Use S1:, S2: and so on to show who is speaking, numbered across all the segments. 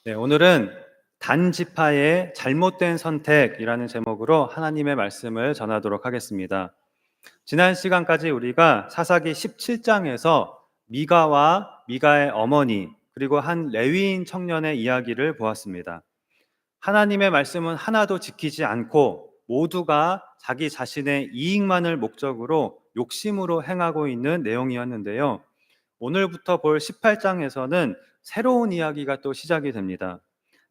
S1: 네, 오늘은 단지파의 잘못된 선택이라는 제목으로 하나님의 말씀을 전하도록 하겠습니다. 지난 시간까지 우리가 사사기 17장에서 미가와 미가의 어머니 그리고 한 레위인 청년의 이야기를 보았습니다. 하나님의 말씀은 하나도 지키지 않고 모두가 자기 자신의 이익만을 목적으로 욕심으로 행하고 있는 내용이었는데요. 오늘부터 볼 18장에서는 새로운 이야기가 또 시작이 됩니다.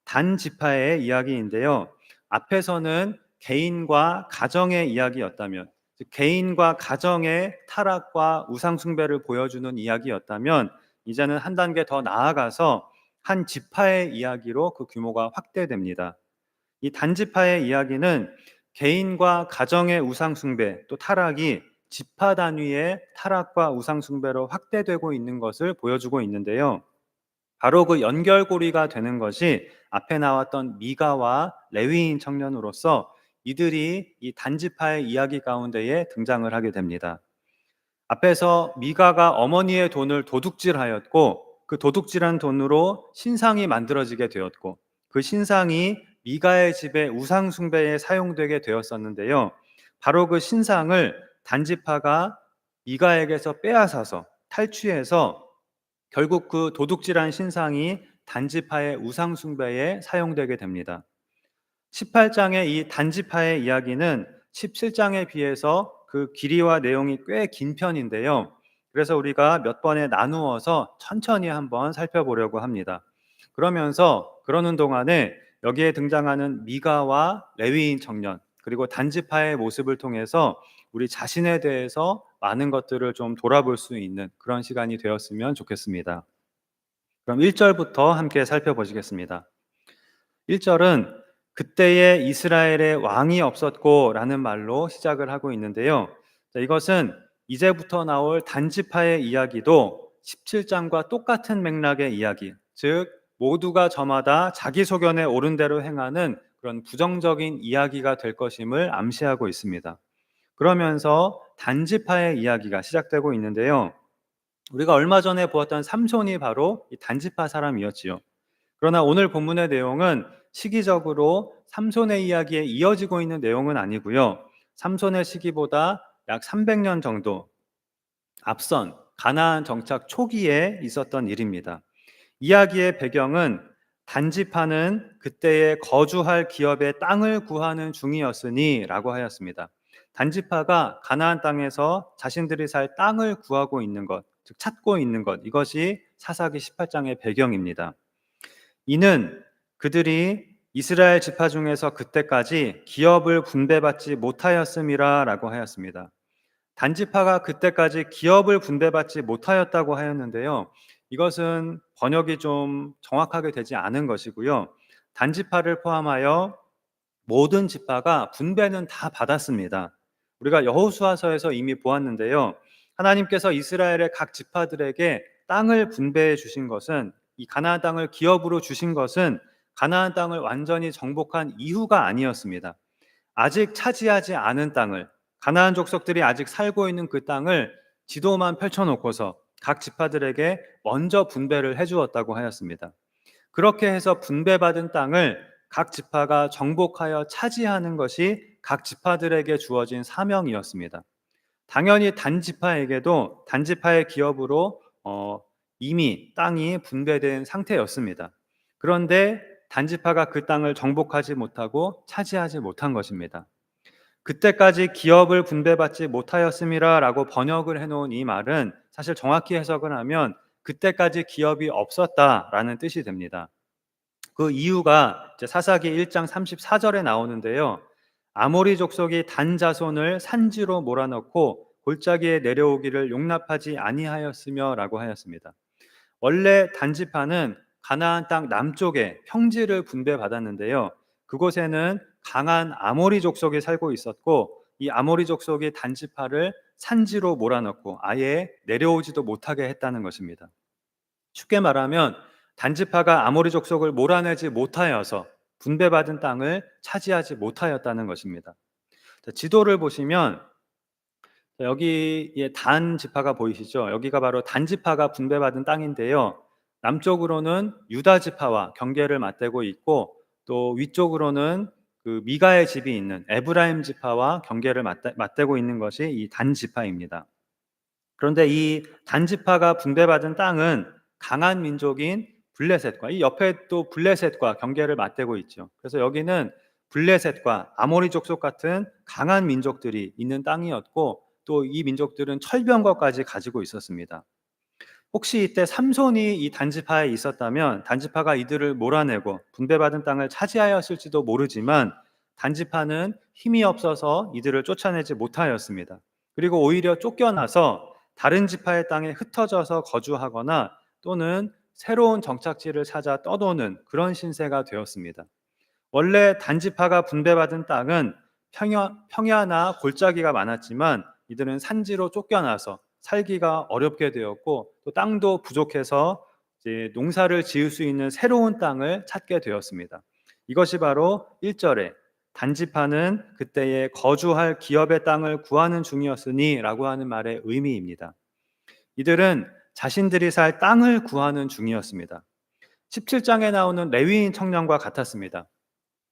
S1: 단지파의 이야기인데요. 앞에서는 개인과 가정의 이야기였다면, 즉 개인과 가정의 타락과 우상숭배를 보여주는 이야기였다면, 이제는 한 단계 더 나아가서 한 지파의 이야기로 그 규모가 확대됩니다. 이 단지파의 이야기는 개인과 가정의 우상숭배 또 타락이 지파 단위의 타락과 우상숭배로 확대되고 있는 것을 보여주고 있는데요. 바로 그 연결고리가 되는 것이 앞에 나왔던 미가와 레위인 청년으로서 이들이 이 단지파의 이야기 가운데에 등장을 하게 됩니다. 앞에서 미가가 어머니의 돈을 도둑질하였고 그 도둑질한 돈으로 신상이 만들어지게 되었고 그 신상이 미가의 집에 우상 숭배에 사용되게 되었었는데요. 바로 그 신상을 단지파가 미가에게서 빼앗아서 탈취해서 결국 그 도둑질한 신상이 단지파의 우상 숭배에 사용되게 됩니다. 18장의 이 단지파의 이야기는 17장에 비해서 그 길이와 내용이 꽤 긴 편인데요. 그래서 우리가 몇 번에 나누어서 천천히 한번 살펴보려고 합니다. 그러는 동안에 여기에 등장하는 미가와 레위인 청년 그리고 단지파의 모습을 통해서 우리 자신에 대해서 많은 것들을 좀 돌아볼 수 있는 그런 시간이 되었으면 좋겠습니다. 그럼 1절부터 함께 살펴보시겠습니다. 1절은 그때에 이스라엘에 왕이 없었고 라는 말로 시작을 하고 있는데요. 이것은 이제부터 나올 단지파의 이야기도 17장과 똑같은 맥락의 이야기, 즉 모두가 저마다 자기 소견에 옳은 대로 행하는 그런 부정적인 이야기가 될 것임을 암시하고 있습니다. 그러면서 단지파의 이야기가 시작되고 있는데요. 우리가 얼마 전에 보았던 삼손이 바로 이 단지파 사람이었지요. 그러나 오늘 본문의 내용은 시기적으로 삼손의 이야기에 이어지고 있는 내용은 아니고요. 삼손의 시기보다 약 300년 정도 앞선 가나안 정착 초기에 있었던 일입니다. 이야기의 배경은 단지파는 그때에 거주할 기업의 땅을 구하는 중이었으니 라고 하였습니다. 단지파가 가나안 땅에서 자신들이 살 땅을 구하고 있는 것, 즉 찾고 있는 것, 이것이 사사기 18장의 배경입니다. 이는 그들이 이스라엘 지파 중에서 그때까지 기업을 분배받지 못하였음이라 라고 하였습니다. 단지파가 그때까지 기업을 분배받지 못하였다고 하였는데요. 이것은 번역이 좀 정확하게 되지 않은 것이고요. 단지파를 포함하여 모든 지파가 분배는 다 받았습니다. 우리가 여호수아서에서 이미 보았는데요. 하나님께서 이스라엘의 각 지파들에게 땅을 분배해 주신 것은 이 가나안 땅을 기업으로 주신 것은 가나안 땅을 완전히 정복한 이후가 아니었습니다. 아직 차지하지 않은 땅을 가나안 족속들이 아직 살고 있는 그 땅을 지도만 펼쳐놓고서 각 지파들에게 먼저 분배를 해주었다고 하였습니다. 그렇게 해서 분배받은 땅을 각 지파가 정복하여 차지하는 것이 각 지파들에게 주어진 사명이었습니다. 당연히 단지파에게도 단지파의 기업으로 이미 땅이 분배된 상태였습니다. 그런데 단지파가 그 땅을 정복하지 못하고 차지하지 못한 것입니다. 그때까지 기업을 분배받지 못하였음이라 라고 번역을 해놓은 이 말은 사실 정확히 해석을 하면 그때까지 기업이 없었다라는 뜻이 됩니다. 그 이유가 이제 사사기 1장 34절에 나오는데요. 아모리 족속이 단 자손을 산지로 몰아넣고 골짜기에 내려오기를 용납하지 아니하였으며 라고 하였습니다. 원래 단지파는 가나안 땅 남쪽에 평지를 분배받았는데요. 그곳에는 강한 아모리 족속이 살고 있었고 이 아모리 족속이 단지파를 산지로 몰아넣고 아예 내려오지도 못하게 했다는 것입니다. 쉽게 말하면 단지파가 아모리 족속을 몰아내지 못하여서 분배받은 땅을 차지하지 못하였다는 것입니다. 지도를 보시면 여기에 단 지파가 보이시죠? 여기가 바로 단지파가 분배받은 땅인데요. 남쪽으로는 유다 지파와 경계를 맞대고 있고 또 위쪽으로는 그 미가의 집이 있는 에브라임 지파와 경계를 맞대고 있는 것이 이 단 지파입니다. 그런데 이 단 지파가 분배받은 땅은 강한 민족인 블레셋과 이 옆에 또 블레셋과 경계를 맞대고 있죠. 그래서 여기는 블레셋과 아모리 족속 같은 강한 민족들이 있는 땅이었고 또 이 민족들은 철병거까지 가지고 있었습니다. 혹시 이때 삼손이 이 단지파에 있었다면 단지파가 이들을 몰아내고 분배받은 땅을 차지하였을지도 모르지만 단지파는 힘이 없어서 이들을 쫓아내지 못하였습니다. 그리고 오히려 쫓겨나서 다른 지파의 땅에 흩어져서 거주하거나 또는 새로운 정착지를 찾아 떠도는 그런 신세가 되었습니다. 원래 단지파가 분배받은 땅은 평야나 골짜기가 많았지만 이들은 산지로 쫓겨나서 살기가 어렵게 되었고 또 땅도 부족해서 이제 농사를 지을 수 있는 새로운 땅을 찾게 되었습니다. 이것이 바로 1절에 단지파는 그때에 거주할 기업의 땅을 구하는 중이었으니 라고 하는 말의 의미입니다. 이들은 자신들이 살 땅을 구하는 중이었습니다. 17장에 나오는 레위인 청년과 같았습니다.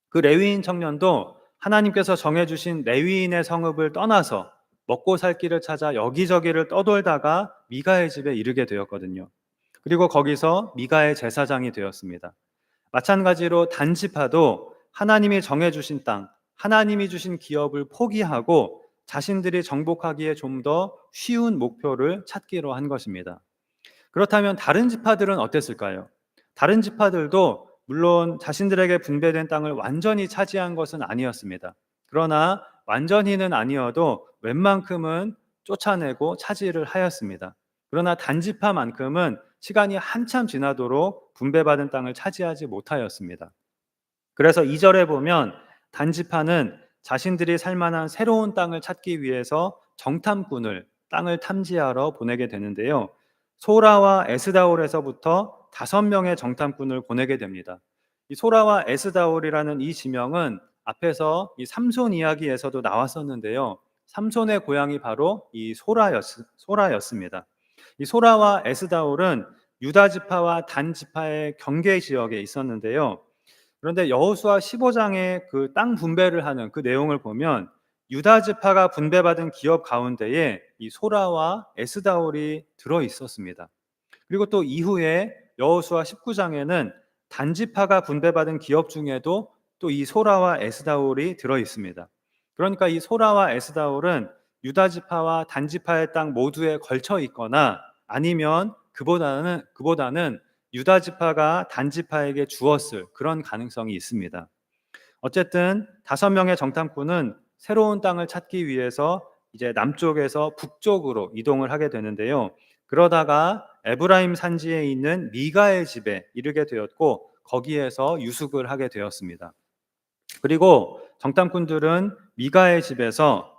S1: 그 레위인 청년도 하나님께서 정해주신 레위인의 성읍을 떠나서 먹고 살 길을 찾아 여기저기를 떠돌다가 미가의 집에 이르게 되었거든요. 그리고 거기서 미가의 제사장이 되었습니다. 마찬가지로 단지파도 하나님이 정해주신 땅, 하나님이 주신 기업을 포기하고 자신들이 정복하기에 좀 더 쉬운 목표를 찾기로 한 것입니다. 그렇다면 다른 지파들은 어땠을까요? 다른 지파들도 물론 자신들에게 분배된 땅을 완전히 차지한 것은 아니었습니다. 그러나 완전히는 아니어도 웬만큼은 쫓아내고 차지를 하였습니다. 그러나 단지파만큼은 시간이 한참 지나도록 분배받은 땅을 차지하지 못하였습니다. 그래서 2절에 보면 단지파는 자신들이 살만한 새로운 땅을 찾기 위해서 정탐꾼을 땅을 탐지하러 보내게 되는데요. 소라와 에스다올에서부터 5명의 정탐꾼을 보내게 됩니다. 이 소라와 에스다올이라는 이 지명은 앞에서 이 삼손 이야기에서도 나왔었는데요. 삼손의 고향이 바로 이 소라였습니다. 이 소라와 에스다올은 유다 지파와 단 지파의 경계 지역에 있었는데요. 그런데 여호수아 15장의 그 땅 분배를 하는 그 내용을 보면 유다 지파가 분배받은 기업 가운데에 이 소라와 에스다올이 들어 있었습니다. 그리고 또 이후에 여호수아 19장에는 단지파가 분배받은 기업 중에도 또 이 소라와 에스다올이 들어 있습니다. 그러니까 이 소라와 에스다올은 유다 지파와 단지파의 땅 모두에 걸쳐 있거나 아니면 그보다는 유다 지파가 단지파에게 주었을 그런 가능성이 있습니다. 어쨌든 5명의 정탐꾼은 새로운 땅을 찾기 위해서 이제 남쪽에서 북쪽으로 이동을 하게 되는데요. 그러다가 에브라임 산지에 있는 미가의 집에 이르게 되었고 거기에서 유숙을 하게 되었습니다. 그리고 정탐꾼들은 미가의 집에서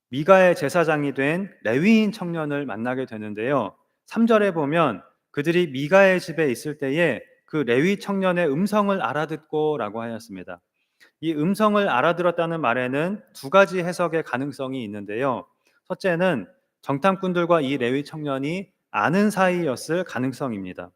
S1: 미가의 제사장이 된 레위인 청년을 만나게 되는데요. 3절에 보면 그들이 미가의 집에 있을 때에 그 레위 청년의 음성을 알아듣고 라고 하였습니다. 이 음성을 알아들었다는 말에는 2가지 해석의 가능성이 있는데요. 첫째는 정탐꾼들과 이 레위 청년이 아는 사이였을 가능성입니다.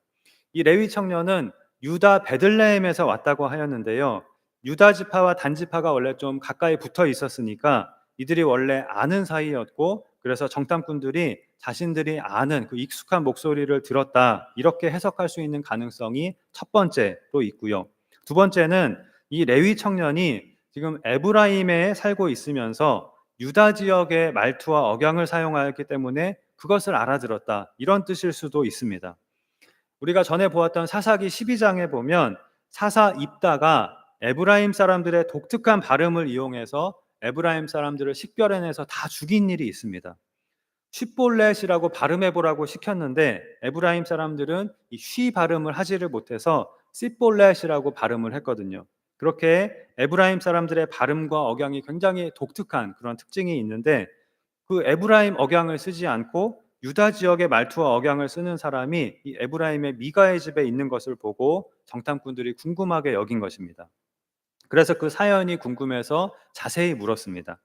S1: 이 레위 청년은 유다 베들레헴에서 왔다고 하였는데요. 유다 지파와 단 지파가 원래 좀 가까이 붙어 있었으니까 이들이 원래 아는 사이였고 그래서 정탐꾼들이 자신들이 아는 그 익숙한 목소리를 들었다 이렇게 해석할 수 있는 가능성이 첫 번째로 있고요. 두 번째는 이 레위 청년이 지금 에브라임에 살고 있으면서 유다 지역의 말투와 억양을 사용하였기 때문에 그것을 알아들었다 이런 뜻일 수도 있습니다. 우리가 전에 보았던 사사기 12장에 보면 사사 입다가 에브라임 사람들의 독특한 발음을 이용해서 에브라임 사람들을 식별해내서 다 죽인 일이 있습니다. 쉽볼렛이라고 발음해보라고 시켰는데 에브라임 사람들은 이 쉬 발음을 하지를 못해서 씨볼렛이라고 발음을 했거든요. 그렇게 에브라임 사람들의 발음과 억양이 굉장히 독특한 그런 특징이 있는데 그 에브라임 억양을 쓰지 않고 유다 지역의 말투와 억양을 쓰는 사람이 이 에브라임의 미가의 집에 있는 것을 보고 정탐꾼들이 궁금하게 여긴 것입니다. 그래서 그 사연이 궁금해서 자세히 물었습니다.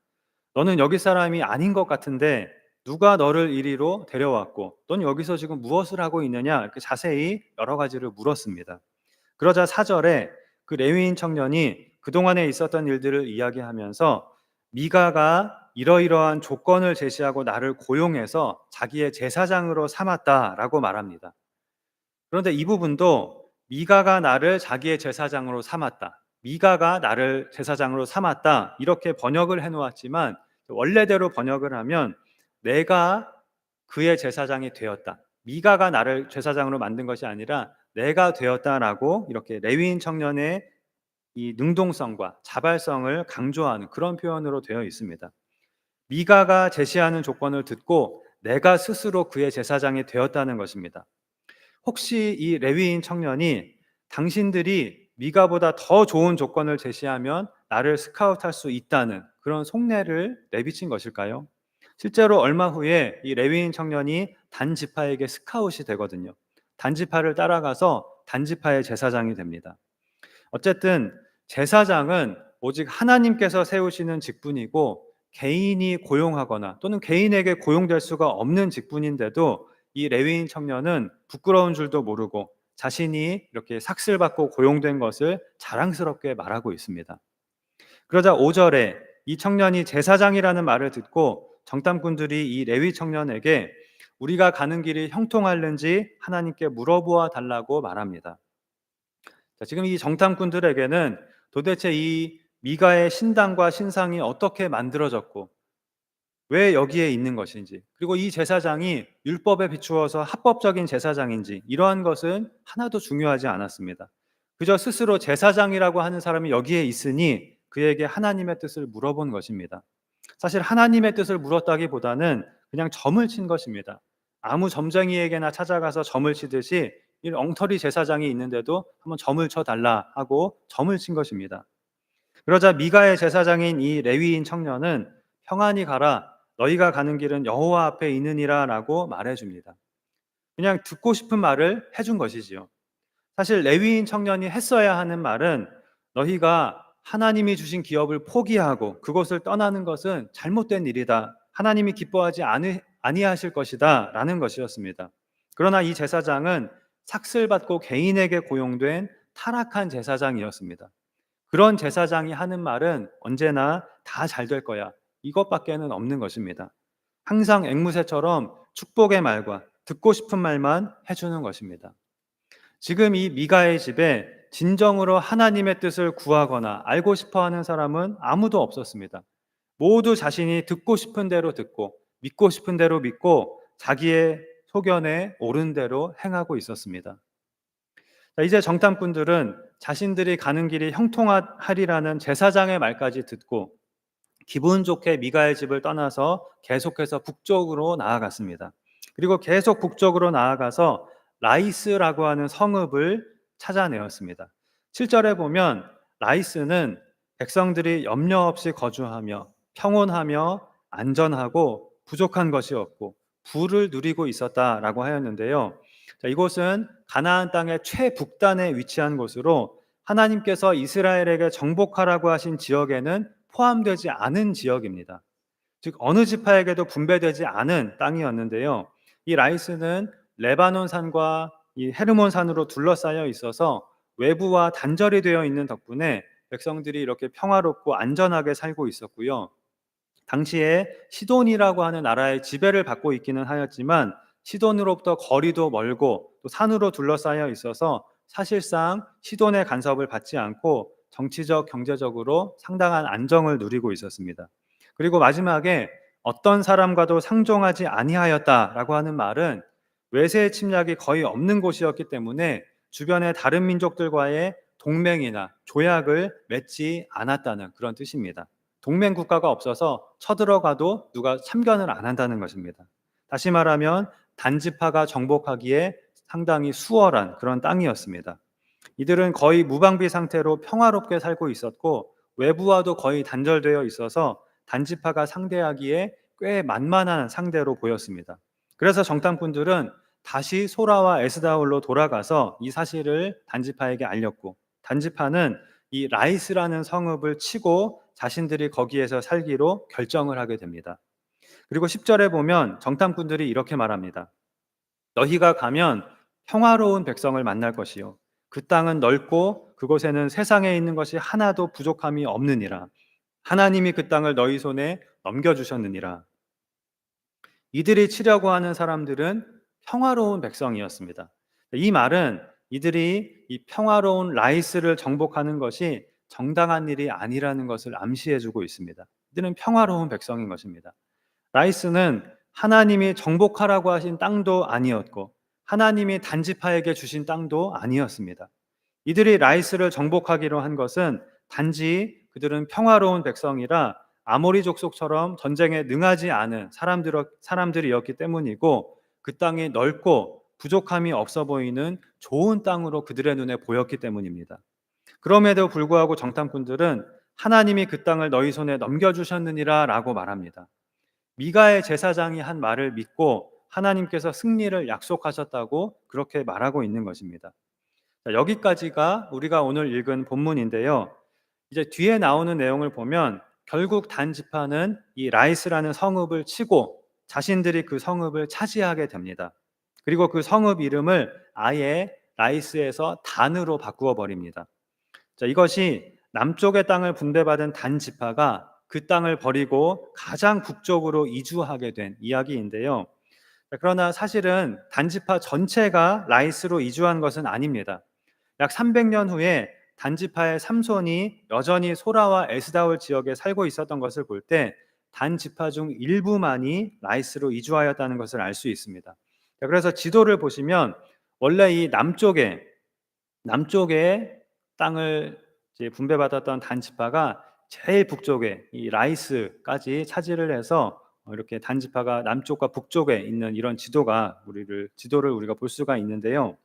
S1: 너는 여기 사람이 아닌 것 같은데 누가 너를 이리로 데려왔고 또는 여기서 지금 무엇을 하고 있느냐 이렇게 자세히 여러 가지를 물었습니다. 그러자 4절에 그 레위인 청년이 그동안에 있었던 일들을 이야기하면서 미가가 이러이러한 조건을 제시하고 나를 고용해서 자기의 제사장으로 삼았다라고 말합니다. 그런데 이 부분도 미가가 나를 자기의 제사장으로 삼았다, 미가가 나를 제사장으로 삼았다 이렇게 번역을 해놓았지만 원래대로 번역을 하면 내가 그의 제사장이 되었다, 미가가 나를 제사장으로 만든 것이 아니라 내가 되었다라고 이렇게 레위인 청년의 이 능동성과 자발성을 강조하는 그런 표현으로 되어 있습니다. 미가가 제시하는 조건을 듣고 내가 스스로 그의 제사장이 되었다는 것입니다. 혹시 이 레위인 청년이 당신들이 미가보다 더 좋은 조건을 제시하면 나를 스카우트할 수 있다는 그런 속내를 내비친 것일까요? 실제로 얼마 후에 이 레위인 청년이 단지파에게 스카웃이 되거든요. 단지파를 따라가서 단지파의 제사장이 됩니다. 어쨌든 제사장은 오직 하나님께서 세우시는 직분이고 개인이 고용하거나 또는 개인에게 고용될 수가 없는 직분인데도 이 레위인 청년은 부끄러운 줄도 모르고 자신이 이렇게 삭슬받고 고용된 것을 자랑스럽게 말하고 있습니다. 그러자 5절에 이 청년이 제사장이라는 말을 듣고 정탐꾼들이 이 레위 청년에게 우리가 가는 길이 형통할는지 하나님께 물어보아 달라고 말합니다. 자, 지금 이 정탐꾼들에게는 도대체 이 미가의 신당과 신상이 어떻게 만들어졌고 왜 여기에 있는 것인지, 그리고 이 제사장이 율법에 비추어서 합법적인 제사장인지 이러한 것은 하나도 중요하지 않았습니다. 그저 스스로 제사장이라고 하는 사람이 여기에 있으니 그에게 하나님의 뜻을 물어본 것입니다. 사실 하나님의 뜻을 물었다기보다는 그냥 점을 친 것입니다. 아무 점쟁이에게나 찾아가서 점을 치듯이 이 엉터리 제사장이 있는데도 한번 점을 쳐달라 하고 점을 친 것입니다. 그러자 미가의 제사장인 이 레위인 청년은 평안히 가라, 너희가 가는 길은 여호와 앞에 있느니라 라고 말해줍니다. 그냥 듣고 싶은 말을 해준 것이지요. 사실 레위인 청년이 했어야 하는 말은 너희가 하나님이 주신 기업을 포기하고 그곳을 떠나는 것은 잘못된 일이다, 하나님이 기뻐하지 아니하실 것이다 라는 것이었습니다. 그러나 이 제사장은 삭슬받고 개인에게 고용된 타락한 제사장이었습니다. 그런 제사장이 하는 말은 언제나 다 잘 될 거야, 이것밖에는 없는 것입니다. 항상 앵무새처럼 축복의 말과 듣고 싶은 말만 해주는 것입니다. 지금 이 미가의 집에 진정으로 하나님의 뜻을 구하거나 알고 싶어 하는 사람은 아무도 없었습니다. 모두 자신이 듣고 싶은 대로 듣고 믿고 싶은 대로 믿고 자기의 소견에 옳은 대로 행하고 있었습니다. 자, 이제 정탐꾼들은 자신들이 가는 길이 형통하리라는 제사장의 말까지 듣고 기분 좋게 미가의 집을 떠나서 계속해서 북쪽으로 나아갔습니다. 그리고 계속 북쪽으로 나아가서 라이스라고 하는 성읍을 찾아내었습니다. 7절에 보면 라이스는 백성들이 염려 없이 거주하며 평온하며 안전하고 부족한 것이 없고 부를 누리고 있었다라고 하였는데요. 자, 이곳은 가나안 땅의 최북단에 위치한 곳으로 하나님께서 이스라엘에게 정복하라고 하신 지역에는 포함되지 않은 지역입니다. 즉 어느 지파에게도 분배되지 않은 땅이었는데요. 이 라이스는 레바논 산과 이 헤르몬 산으로 둘러싸여 있어서 외부와 단절이 되어 있는 덕분에 백성들이 이렇게 평화롭고 안전하게 살고 있었고요. 당시에 시돈이라고 하는 나라의 지배를 받고 있기는 하였지만 시돈으로부터 거리도 멀고 또 산으로 둘러싸여 있어서 사실상 시돈의 간섭을 받지 않고 정치적, 경제적으로 상당한 안정을 누리고 있었습니다. 그리고 마지막에 어떤 사람과도 상종하지 아니하였다라고 하는 말은 외세 침략이 거의 없는 곳이었기 때문에 주변의 다른 민족들과의 동맹이나 조약을 맺지 않았다는 그런 뜻입니다. 동맹 국가가 없어서 쳐들어가도 누가 참견을 안 한다는 것입니다. 다시 말하면 단지파가 정복하기에 상당히 수월한 그런 땅이었습니다. 이들은 거의 무방비 상태로 평화롭게 살고 있었고 외부와도 거의 단절되어 있어서 단지파가 상대하기에 꽤 만만한 상대로 보였습니다. 그래서 정탐꾼들은 다시 소라와 에스다올로 돌아가서 이 사실을 단지파에게 알렸고 단지파는 이 라이스라는 성읍을 치고 자신들이 거기에서 살기로 결정을 하게 됩니다. 그리고 10절에 보면 정탐꾼들이 이렇게 말합니다. 너희가 가면 평화로운 백성을 만날 것이요 그 땅은 넓고 그곳에는 세상에 있는 것이 하나도 부족함이 없느니라. 하나님이 그 땅을 너희 손에 넘겨주셨느니라. 이들이 치려고 하는 사람들은 평화로운 백성이었습니다. 이 말은 이들이 이 평화로운 라이스를 정복하는 것이 정당한 일이 아니라는 것을 암시해주고 있습니다. 이들은 평화로운 백성인 것입니다. 라이스는 하나님이 정복하라고 하신 땅도 아니었고 하나님이 단지파에게 주신 땅도 아니었습니다. 이들이 라이스를 정복하기로 한 것은 단지 그들은 평화로운 백성이라 아모리 족속처럼 전쟁에 능하지 않은 사람들이었기 때문이고 그 땅이 넓고 부족함이 없어 보이는 좋은 땅으로 그들의 눈에 보였기 때문입니다. 그럼에도 불구하고 정탐꾼들은 하나님이 그 땅을 너희 손에 넘겨주셨느니라 라고 말합니다. 미가의 제사장이 한 말을 믿고 하나님께서 승리를 약속하셨다고 그렇게 말하고 있는 것입니다. 자, 여기까지가 우리가 오늘 읽은 본문인데요. 이제 뒤에 나오는 내용을 보면 결국 단 지파는 이 라이스라는 성읍을 치고 자신들이 그 성읍을 차지하게 됩니다. 그리고 그 성읍 이름을 아예 라이스에서 단으로 바꾸어 버립니다. 자, 이것이 남쪽의 땅을 분배받은 단 지파가 그 땅을 버리고 가장 북쪽으로 이주하게 된 이야기인데요. 자, 그러나 사실은 단 지파 전체가 라이스로 이주한 것은 아닙니다. 약 300년 후에 단지파의 삼손이 여전히 소라와 에스다올 지역에 살고 있었던 것을 볼 때 단지파 중 일부만이 라이스로 이주하였다는 것을 알 수 있습니다. 그래서 지도를 보시면 원래 이 남쪽에 땅을 이제 분배받았던 단지파가 제일 북쪽에 이 라이스까지 차지를 해서 이렇게 단지파가 남쪽과 북쪽에 있는 이런 지도를 우리가 볼 수가 있는데요.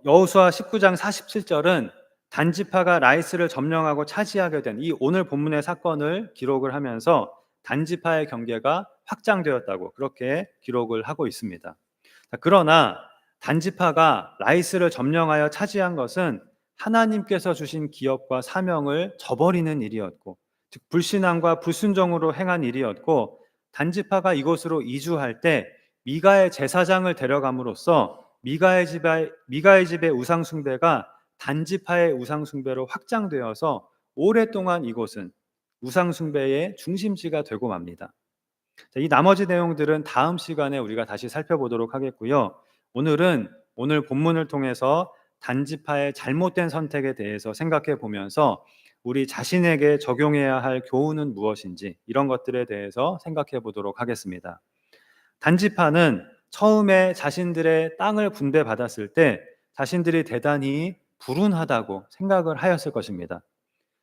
S1: 여호수아 19장 47절은 단지파가 라이스를 점령하고 차지하게 된 이 오늘 본문의 사건을 기록을 하면서 단지파의 경계가 확장되었다고 그렇게 기록을 하고 있습니다. 자, 그러나 단지파가 라이스를 점령하여 차지한 것은 하나님께서 주신 기업과 사명을 저버리는 일이었고, 즉 불신앙과 불순종으로 행한 일이었고, 단지파가 이곳으로 이주할 때 미가의 제사장을 데려감으로써 미가의 집의 우상 숭배가 단지파의 우상 숭배로 확장되어서 오랫동안 이곳은 우상 숭배의 중심지가 되고 맙니다. 자, 이 나머지 내용들은 다음 시간에 우리가 다시 살펴보도록 하겠고요. 오늘 본문을 통해서 단지파의 잘못된 선택에 대해서 생각해 보면서 우리 자신에게 적용해야 할 교훈은 무엇인지 이런 것들에 대해서 생각해 보도록 하겠습니다. 단지파는 처음에 자신들의 땅을 분배받았을 때 자신들이 대단히 불운하다고 생각을 하였을 것입니다.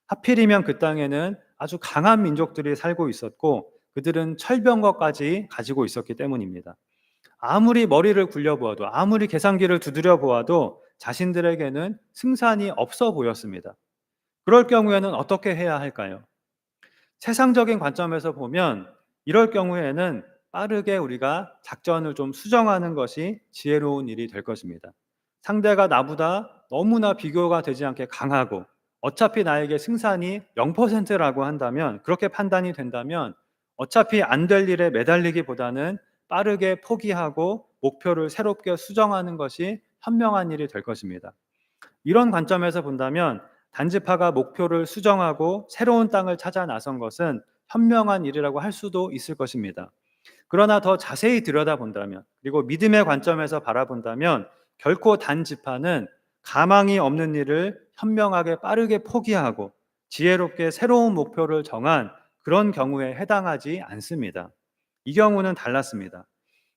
S1: 하필이면 그 땅에는 아주 강한 민족들이 살고 있었고 그들은 철병거까지 가지고 있었기 때문입니다. 아무리 머리를 굴려보아도 아무리 계산기를 두드려 보아도 자신들에게는 승산이 없어 보였습니다. 그럴 경우에는 어떻게 해야 할까요? 세상적인 관점에서 보면 이럴 경우에는 빠르게 우리가 작전을 좀 수정하는 것이 지혜로운 일이 될 것입니다. 상대가 나보다 너무나 비교가 되지 않게 강하고 어차피 나에게 승산이 0%라고 한다면 그렇게 판단이 된다면 어차피 안 될 일에 매달리기보다는 빠르게 포기하고 목표를 새롭게 수정하는 것이 현명한 일이 될 것입니다. 이런 관점에서 본다면 단지파가 목표를 수정하고 새로운 땅을 찾아 나선 것은 현명한 일이라고 할 수도 있을 것입니다. 그러나 더 자세히 들여다본다면 그리고 믿음의 관점에서 바라본다면 결코 단지파는 가망이 없는 일을 현명하게 빠르게 포기하고 지혜롭게 새로운 목표를 정한 그런 경우에 해당하지 않습니다. 이 경우는 달랐습니다.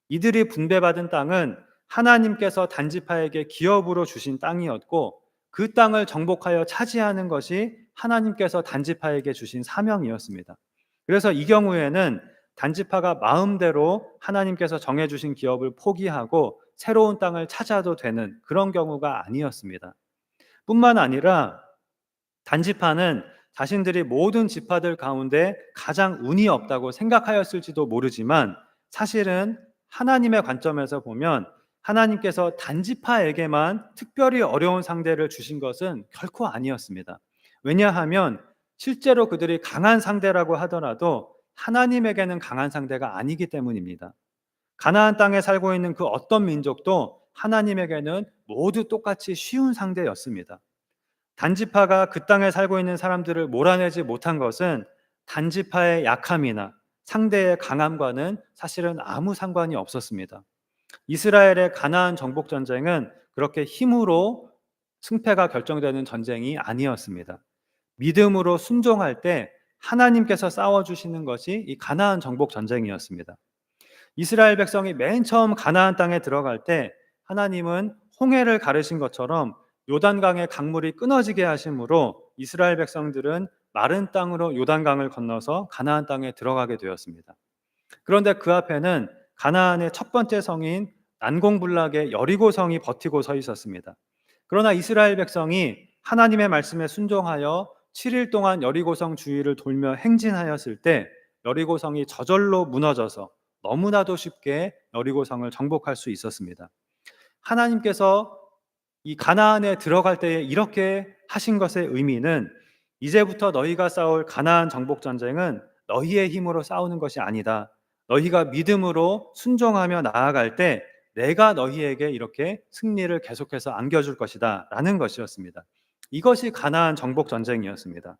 S1: 이들이 분배받은 땅은 하나님께서 단지파에게 기업으로 주신 땅이었고 그 땅을 정복하여 차지하는 것이 하나님께서 단지파에게 주신 사명이었습니다. 그래서 이 경우에는 단지파가 마음대로 하나님께서 정해주신 기업을 포기하고 새로운 땅을 찾아도 되는 그런 경우가 아니었습니다. 뿐만 아니라 단지파는 자신들이 모든 지파들 가운데 가장 운이 없다고 생각하였을지도 모르지만 사실은 하나님의 관점에서 보면 하나님께서 단지파에게만 특별히 어려운 상대를 주신 것은 결코 아니었습니다. 왜냐하면 실제로 그들이 강한 상대라고 하더라도 하나님에게는 강한 상대가 아니기 때문입니다. 가나안 땅에 살고 있는 그 어떤 민족도 하나님에게는 모두 똑같이 쉬운 상대였습니다. 단지파가 그 땅에 살고 있는 사람들을 몰아내지 못한 것은 단지파의 약함이나 상대의 강함과는 사실은 아무 상관이 없었습니다. 이스라엘의 가나안 정복 전쟁은 그렇게 힘으로 승패가 결정되는 전쟁이 아니었습니다. 믿음으로 순종할 때 하나님께서 싸워주시는 것이 이 가나안 정복 전쟁이었습니다. 이스라엘 백성이 맨 처음 가나안 땅에 들어갈 때 하나님은 홍해를 가르신 것처럼 요단강의 강물이 끊어지게 하심으로 이스라엘 백성들은 마른 땅으로 요단강을 건너서 가나안 땅에 들어가게 되었습니다. 그런데 그 앞에는 가나안의 첫 번째 성인 난공불락의 여리고성이 버티고 서 있었습니다. 그러나 이스라엘 백성이 하나님의 말씀에 순종하여 7일 동안 여리고성 주위를 돌며 행진하였을 때 여리고성이 저절로 무너져서 너무나도 쉽게 여리고성을 정복할 수 있었습니다. 하나님께서 이 가나안에 들어갈 때에 이렇게 하신 것의 의미는 이제부터 너희가 싸울 가나안 정복 전쟁은 너희의 힘으로 싸우는 것이 아니다. 너희가 믿음으로 순종하며 나아갈 때 내가 너희에게 이렇게 승리를 계속해서 안겨줄 것이다 라는 것이었습니다. 이것이 가나안 정복 전쟁이었습니다.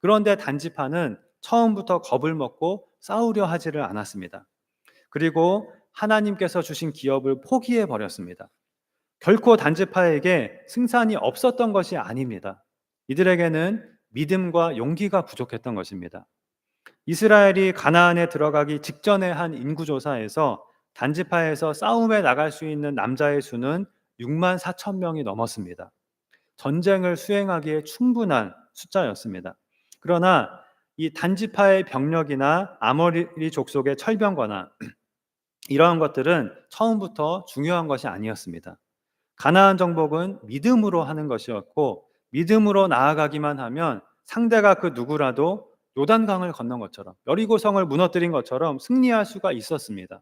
S1: 그런데 단지파는 처음부터 겁을 먹고 싸우려 하지를 않았습니다. 그리고 하나님께서 주신 기업을 포기해 버렸습니다. 결코 단지파에게 승산이 없었던 것이 아닙니다. 이들에게는 믿음과 용기가 부족했던 것입니다. 이스라엘이 가나안에 들어가기 직전의 한 인구조사에서 단지파에서 싸움에 나갈 수 있는 남자의 수는 6만 4천 명이 넘었습니다. 전쟁을 수행하기에 충분한 숫자였습니다. 그러나 이 단지파의 병력이나 아모리 족속의 철병거나 이러한 것들은 처음부터 중요한 것이 아니었습니다. 가나안 정복은 믿음으로 하는 것이었고 믿음으로 나아가기만 하면 상대가 그 누구라도 요단강을 건넌 것처럼 여리고성을 무너뜨린 것처럼 승리할 수가 있었습니다.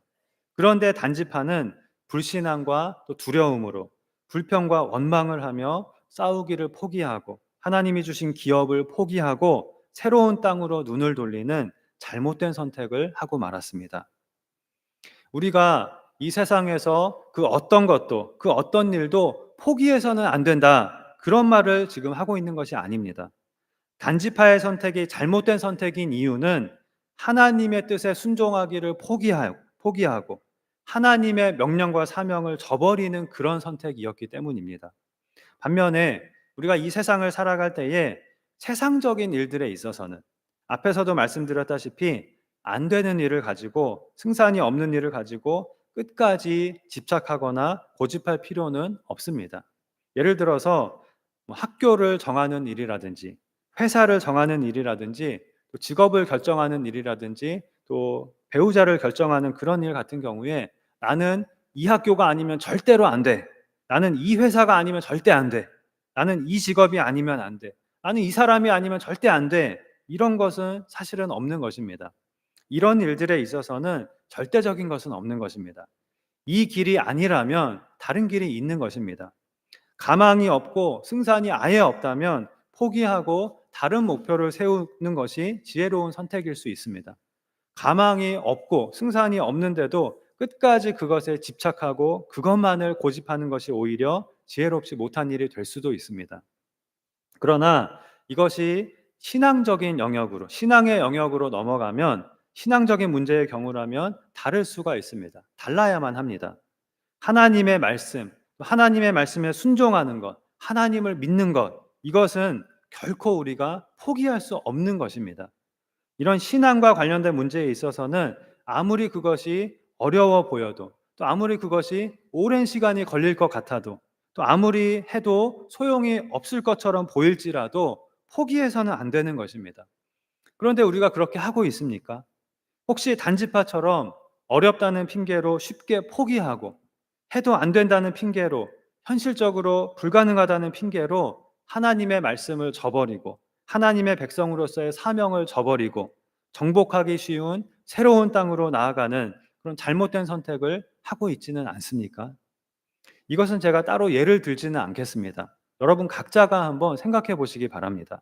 S1: 그런데 단지파는 불신앙과 또 두려움으로 불평과 원망을 하며 싸우기를 포기하고 하나님이 주신 기업을 포기하고 새로운 땅으로 눈을 돌리는 잘못된 선택을 하고 말았습니다. 우리가 이 세상에서 그 어떤 것도 그 어떤 일도 포기해서는 안 된다. 그런 말을 지금 하고 있는 것이 아닙니다. 단지파의 선택이 잘못된 선택인 이유는 하나님의 뜻에 순종하기를 포기하고 하나님의 명령과 사명을 저버리는 그런 선택이었기 때문입니다. 반면에 우리가 이 세상을 살아갈 때에 세상적인 일들에 있어서는 앞에서도 말씀드렸다시피 안 되는 일을 가지고 승산이 없는 일을 가지고 끝까지 집착하거나 고집할 필요는 없습니다. 예를 들어서 학교를 정하는 일이라든지 회사를 정하는 일이라든지 또 직업을 결정하는 일이라든지 또 배우자를 결정하는 그런 일 같은 경우에 나는 이 학교가 아니면 절대로 안 돼. 나는 이 회사가 아니면 절대 안 돼. 나는 이 직업이 아니면 안 돼. 나는 이 사람이 아니면 절대 안 돼. 이런 것은 사실은 없는 것입니다. 이런 일들에 있어서는 절대적인 것은 없는 것입니다. 이 길이 아니라면 다른 길이 있는 것입니다. 가망이 없고 승산이 아예 없다면 포기하고 다른 목표를 세우는 것이 지혜로운 선택일 수 있습니다. 가망이 없고 승산이 없는데도 끝까지 그것에 집착하고 그것만을 고집하는 것이 오히려 지혜롭지 못한 일이 될 수도 있습니다. 그러나 이것이 신앙적인 영역으로, 신앙의 영역으로 넘어가면 신앙적인 문제의 경우라면 다를 수가 있습니다. 달라야만 합니다. 하나님의 말씀, 하나님의 말씀에 순종하는 것, 하나님을 믿는 것, 이것은 결코 우리가 포기할 수 없는 것입니다. 이런 신앙과 관련된 문제에 있어서는 아무리 그것이 어려워 보여도 또 아무리 그것이 오랜 시간이 걸릴 것 같아도 또 아무리 해도 소용이 없을 것처럼 보일지라도 포기해서는 안 되는 것입니다. 그런데 우리가 그렇게 하고 있습니까? 혹시 단지파처럼 어렵다는 핑계로 쉽게 포기하고 해도 안 된다는 핑계로 현실적으로 불가능하다는 핑계로 하나님의 말씀을 저버리고 하나님의 백성으로서의 사명을 저버리고 정복하기 쉬운 새로운 땅으로 나아가는 그런 잘못된 선택을 하고 있지는 않습니까? 이것은 제가 따로 예를 들지는 않겠습니다. 여러분 각자가 한번 생각해 보시기 바랍니다.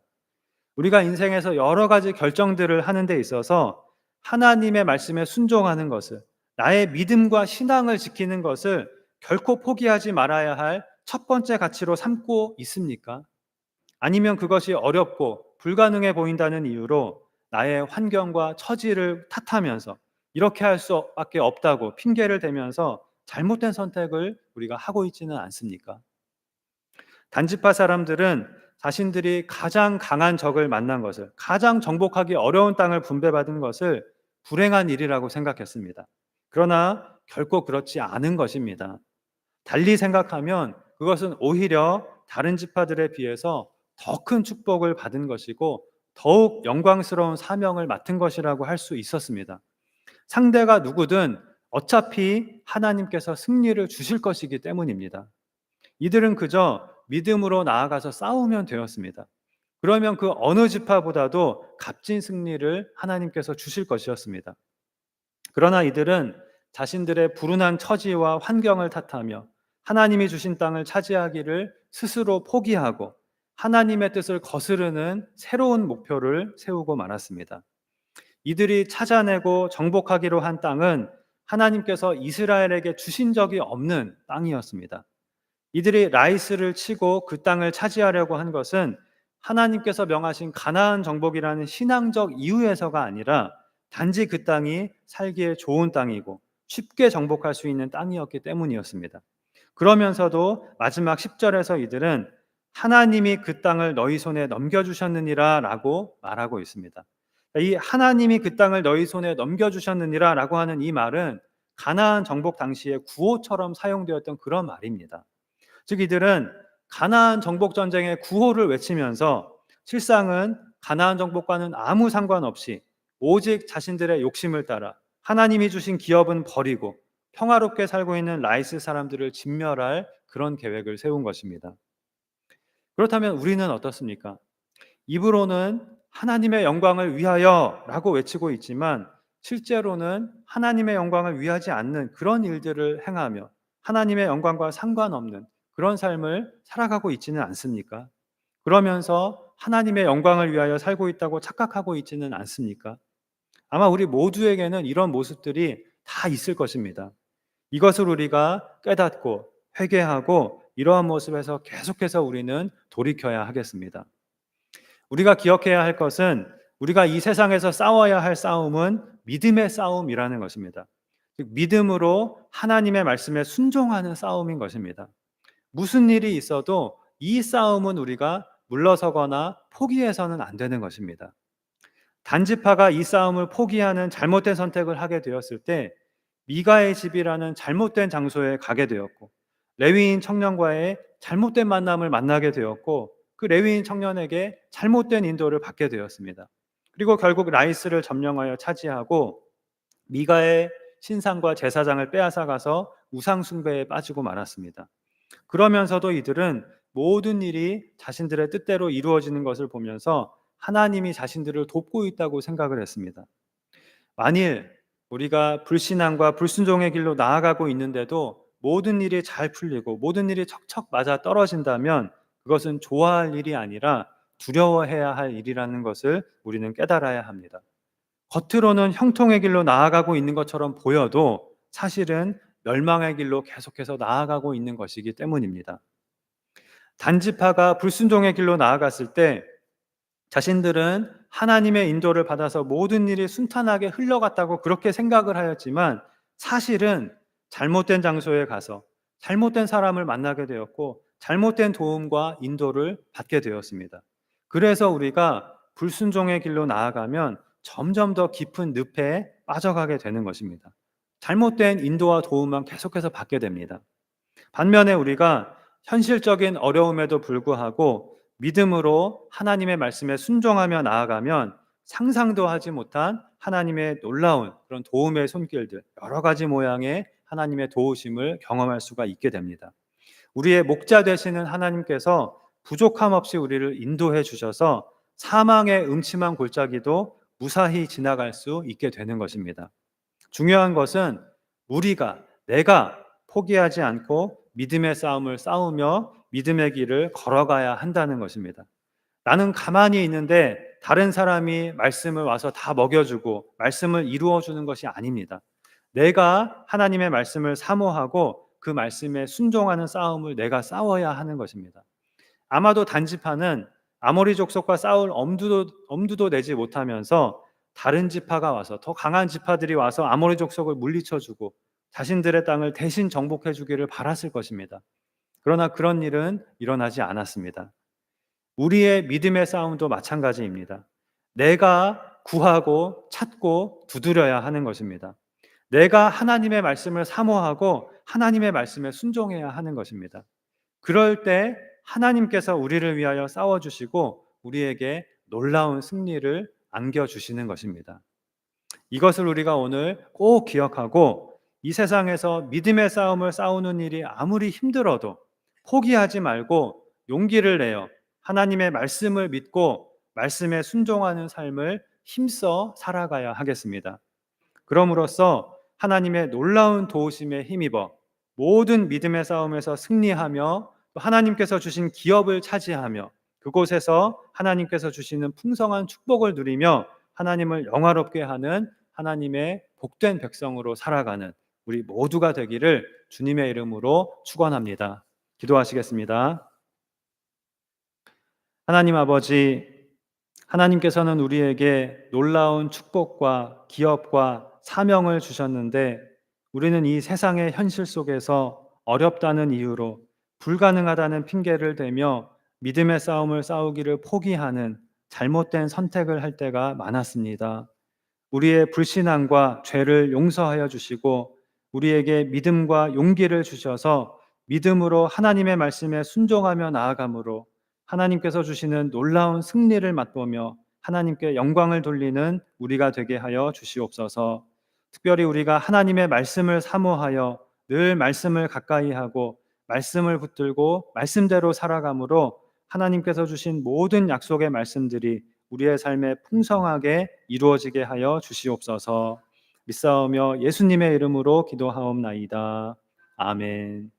S1: 우리가 인생에서 여러 가지 결정들을 하는 데 있어서 하나님의 말씀에 순종하는 것을, 나의 믿음과 신앙을 지키는 것을 결코 포기하지 말아야 할 첫 번째 가치로 삼고 있습니까? 아니면 그것이 어렵고 불가능해 보인다는 이유로 나의 환경과 처지를 탓하면서 이렇게 할 수밖에 없다고 핑계를 대면서 잘못된 선택을 우리가 하고 있지는 않습니까? 단지파 사람들은 자신들이 가장 강한 적을 만난 것을, 가장 정복하기 어려운 땅을 분배받은 것을 불행한 일이라고 생각했습니다. 그러나 결코 그렇지 않은 것입니다. 달리 생각하면 그것은 오히려 다른 지파들에 비해서 더 큰 축복을 받은 것이고 더욱 영광스러운 사명을 맡은 것이라고 할 수 있었습니다. 상대가 누구든 어차피 하나님께서 승리를 주실 것이기 때문입니다. 이들은 그저 믿음으로 나아가서 싸우면 되었습니다. 그러면 그 어느 지파보다도 값진 승리를 하나님께서 주실 것이었습니다. 그러나 이들은 자신들의 불운한 처지와 환경을 탓하며 하나님이 주신 땅을 차지하기를 스스로 포기하고 하나님의 뜻을 거스르는 새로운 목표를 세우고 말았습니다. 이들이 찾아내고 정복하기로 한 땅은 하나님께서 이스라엘에게 주신 적이 없는 땅이었습니다. 이들이 라이스를 치고 그 땅을 차지하려고 한 것은 하나님께서 명하신 가나안 정복이라는 신앙적 이유에서가 아니라 단지 그 땅이 살기에 좋은 땅이고 쉽게 정복할 수 있는 땅이었기 때문이었습니다. 그러면서도 마지막 10절에서 이들은 하나님이 그 땅을 너희 손에 넘겨주셨느니라 라고 말하고 있습니다. 이 하나님이 그 땅을 너희 손에 넘겨주셨느니라 라고 하는 이 말은 가나안 정복 당시에 구호처럼 사용되었던 그런 말입니다. 즉 이들은 가나안 정복 전쟁의 구호를 외치면서 실상은 가나안 정복과는 아무 상관없이 오직 자신들의 욕심을 따라 하나님이 주신 기업은 버리고 평화롭게 살고 있는 라이스 사람들을 진멸할 그런 계획을 세운 것입니다. 그렇다면 우리는 어떻습니까? 입으로는 하나님의 영광을 위하여 라고 외치고 있지만 실제로는 하나님의 영광을 위하지 않는 그런 일들을 행하며 하나님의 영광과 상관없는 그런 삶을 살아가고 있지는 않습니까? 그러면서 하나님의 영광을 위하여 살고 있다고 착각하고 있지는 않습니까? 아마 우리 모두에게는 이런 모습들이 다 있을 것입니다. 이것을 우리가 깨닫고 회개하고 이러한 모습에서 계속해서 우리는 돌이켜야 하겠습니다. 우리가 기억해야 할 것은 우리가 이 세상에서 싸워야 할 싸움은 믿음의 싸움이라는 것입니다. 즉 믿음으로 하나님의 말씀에 순종하는 싸움인 것입니다. 무슨 일이 있어도 이 싸움은 우리가 물러서거나 포기해서는 안 되는 것입니다. 단지파가 이 싸움을 포기하는 잘못된 선택을 하게 되었을 때 미가의 집이라는 잘못된 장소에 가게 되었고 레위인 청년과의 잘못된 만남을 만나게 되었고 그 레위인 청년에게 잘못된 인도를 받게 되었습니다. 그리고 결국 라이스를 점령하여 차지하고 미가의 신상과 제사장을 빼앗아가서 우상 숭배에 빠지고 말았습니다. 그러면서도 이들은 모든 일이 자신들의 뜻대로 이루어지는 것을 보면서 하나님이 자신들을 돕고 있다고 생각을 했습니다. 만일 우리가 불신앙과 불순종의 길로 나아가고 있는데도 모든 일이 잘 풀리고 모든 일이 척척 맞아 떨어진다면 그것은 좋아할 일이 아니라 두려워해야 할 일이라는 것을 우리는 깨달아야 합니다. 겉으로는 형통의 길로 나아가고 있는 것처럼 보여도 사실은 멸망의 길로 계속해서 나아가고 있는 것이기 때문입니다. 단지파가 불순종의 길로 나아갔을 때 자신들은 하나님의 인도를 받아서 모든 일이 순탄하게 흘러갔다고 그렇게 생각을 하였지만 사실은 잘못된 장소에 가서 잘못된 사람을 만나게 되었고 잘못된 도움과 인도를 받게 되었습니다. 그래서 우리가 불순종의 길로 나아가면 점점 더 깊은 늪에 빠져가게 되는 것입니다. 잘못된 인도와 도움만 계속해서 받게 됩니다. 반면에 우리가 현실적인 어려움에도 불구하고 믿음으로 하나님의 말씀에 순종하며 나아가면 상상도 하지 못한 하나님의 놀라운 그런 도움의 손길들, 여러 가지 모양의 하나님의 도우심을 경험할 수가 있게 됩니다. 우리의 목자 되시는 하나님께서 부족함 없이 우리를 인도해 주셔서 사망의 음침한 골짜기도 무사히 지나갈 수 있게 되는 것입니다. 중요한 것은 내가 포기하지 않고 믿음의 싸움을 싸우며 믿음의 길을 걸어가야 한다는 것입니다. 나는 가만히 있는데 다른 사람이 말씀을 와서 다 먹여주고 말씀을 이루어주는 것이 아닙니다. 내가 하나님의 말씀을 사모하고 그 말씀에 순종하는 싸움을 내가 싸워야 하는 것입니다. 아마도 단지파는 아모리 족속과 싸울 엄두도 내지 못하면서 다른 지파가 와서, 더 강한 지파들이 와서 아모리 족속을 물리쳐주고 자신들의 땅을 대신 정복해 주기를 바랐을 것입니다. 그러나 그런 일은 일어나지 않았습니다. 우리의 믿음의 싸움도 마찬가지입니다. 내가 구하고 찾고 두드려야 하는 것입니다. 내가 하나님의 말씀을 사모하고 하나님의 말씀에 순종해야 하는 것입니다. 그럴 때 하나님께서 우리를 위하여 싸워주시고 우리에게 놀라운 승리를 안겨주시는 것입니다. 이것을 우리가 오늘 꼭 기억하고 이 세상에서 믿음의 싸움을 싸우는 일이 아무리 힘들어도 포기하지 말고 용기를 내어 하나님의 말씀을 믿고 말씀에 순종하는 삶을 힘써 살아가야 하겠습니다. 그럼으로써 하나님의 놀라운 도우심에 힘입어 모든 믿음의 싸움에서 승리하며 또 하나님께서 주신 기업을 차지하며 그곳에서 하나님께서 주시는 풍성한 축복을 누리며 하나님을 영화롭게 하는 하나님의 복된 백성으로 살아가는 우리 모두가 되기를 주님의 이름으로 축원합니다. 기도하시겠습니다. 하나님 아버지, 하나님께서는 우리에게 놀라운 축복과 기업과 사명을 주셨는데 우리는 이 세상의 현실 속에서 어렵다는 이유로 불가능하다는 핑계를 대며 믿음의 싸움을 싸우기를 포기하는 잘못된 선택을 할 때가 많았습니다. 우리의 불신앙과 죄를 용서하여 주시고 우리에게 믿음과 용기를 주셔서 믿음으로 하나님의 말씀에 순종하며 나아감으로 하나님께서 주시는 놀라운 승리를 맛보며 하나님께 영광을 돌리는 우리가 되게 하여 주시옵소서. 특별히 우리가 하나님의 말씀을 사모하여 늘 말씀을 가까이 하고 말씀을 붙들고 말씀대로 살아감으로 하나님께서 주신 모든 약속의 말씀들이 우리의 삶에 풍성하게 이루어지게 하여 주시옵소서. 믿사오며 예수님의 이름으로 기도하옵나이다. 아멘.